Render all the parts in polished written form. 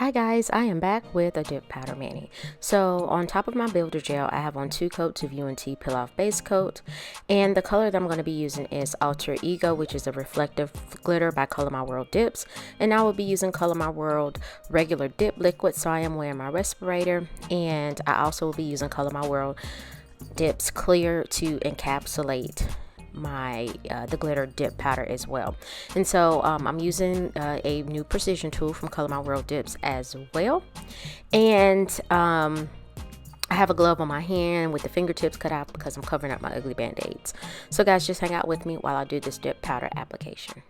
Hi guys, I am back with a dip powder mani. So on top of my builder gel, I have on 2 coats of UNT Peel Off Base Coat, and the color that I'm going to be using is Alter Ego, which is a reflective glitter by Color My World Dips, and I will be using Color My World regular dip liquid, so I am wearing my respirator, and I also will be using Color My World dips clear to encapsulate my the glitter dip powder as well. And so I'm using a new precision tool from Color My World Dips as well, and I have a glove on my hand with the fingertips cut out because I'm covering up my ugly band-aids. So guys, just hang out with me while I do this dip powder application.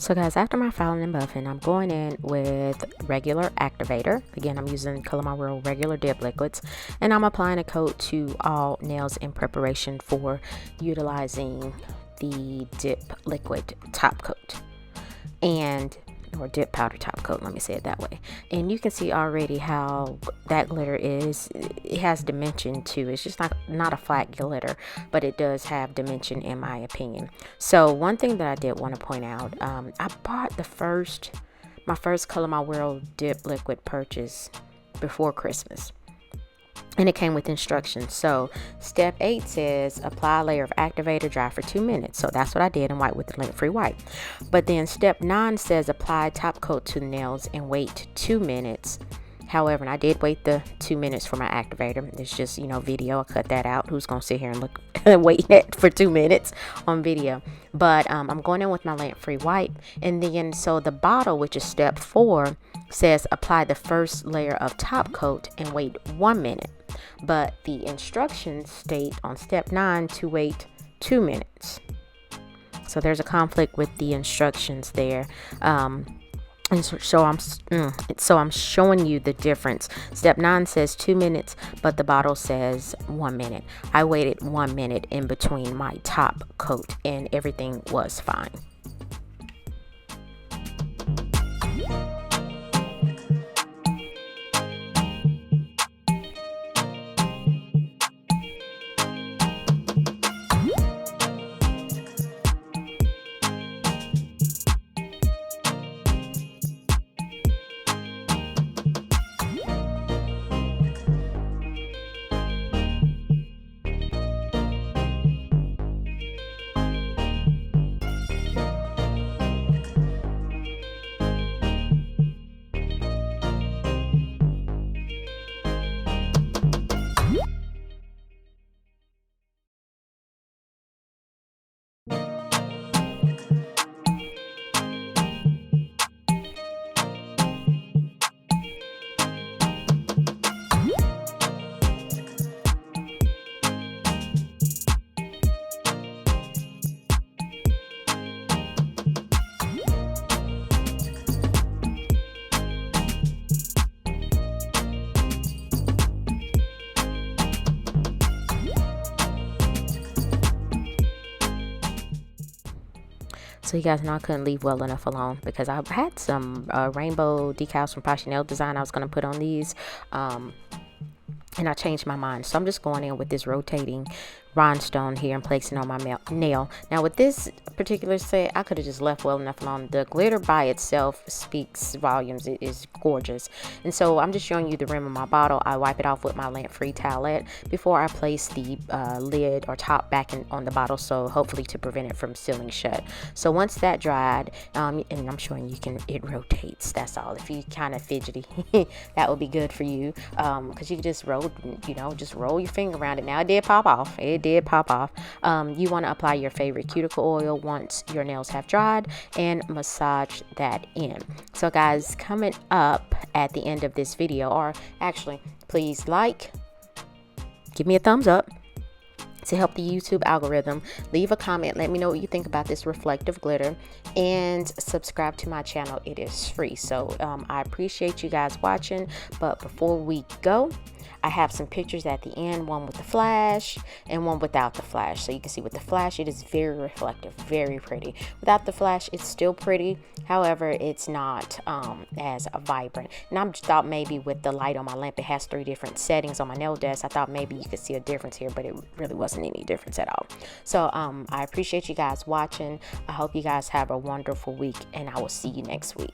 So guys, after my filing and buffing, I'm going in with regular activator. Again, I'm using Color My World regular dip liquids, and I'm applying a coat to all nails in preparation for utilizing the dip liquid top coat or dip powder top coat, let me say it that way. And you can see already how that glitter is. It has dimension too. It's just not a flat glitter, but it does have dimension in my opinion. So one thing that I did want to point out, I bought my first Color My World dip liquid purchase before Christmas, and it came with instructions. So step 8 says apply a layer of activator, dry for 2 minutes. So that's what I did, and wipe with the lint-free wipe. But then step 9 says apply top coat to the nails and wait 2 minutes. However, and I did wait the 2 minutes for my activator. It's just, video. I cut that out. Who's gonna sit here and look wait for 2 minutes on video? But I'm going in with my lint-free wipe, and then so the bottle, which is step 4, says apply the first layer of top coat and wait 1 minute. But the instructions state on step 9 to wait 2 minutes. So there's a conflict with the instructions there. And so I'm showing you the difference. Step 9 says 2 minutes, but the bottle says 1 minute. I waited 1 minute in between my top coat, and everything was fine. So you guys know I couldn't leave well enough alone, because I had some rainbow decals from Nail Design I was going to put on these, and I changed my mind. So I'm just going in with this rotating rhinestone here and placing on my nail. Now with this particular set, I could have just left well enough alone. The glitter by itself speaks volumes. It is gorgeous. And so I'm just showing you the rim of my bottle. I wipe it off with my lint-free towelette before I place the lid or top back on the bottle, so hopefully to prevent it from sealing shut. So once that dried, and I'm showing you it rotates. That's all. If you kind of fidgety, that would be good for you, because you can just roll your finger around it. Now it did pop off. You want to apply your favorite cuticle oil once your nails have dried and massage that in. So guys, coming up at the end of this video, or actually please give me a thumbs up to help the YouTube algorithm, leave a comment, let me know what you think about this reflective glitter, and subscribe to my channel. It is free. So I appreciate you guys watching, but before we go, I have some pictures at the end, one with the flash and one without the flash. So you can see with the flash, it is very reflective, very pretty. Without the flash, it's still pretty. However, it's not as vibrant. And I just thought maybe with the light on my lamp, it has 3 different settings on my nail desk. I thought maybe you could see a difference here, but it really wasn't any difference at all. So I appreciate you guys watching. I hope you guys have a wonderful week, and I will see you next week.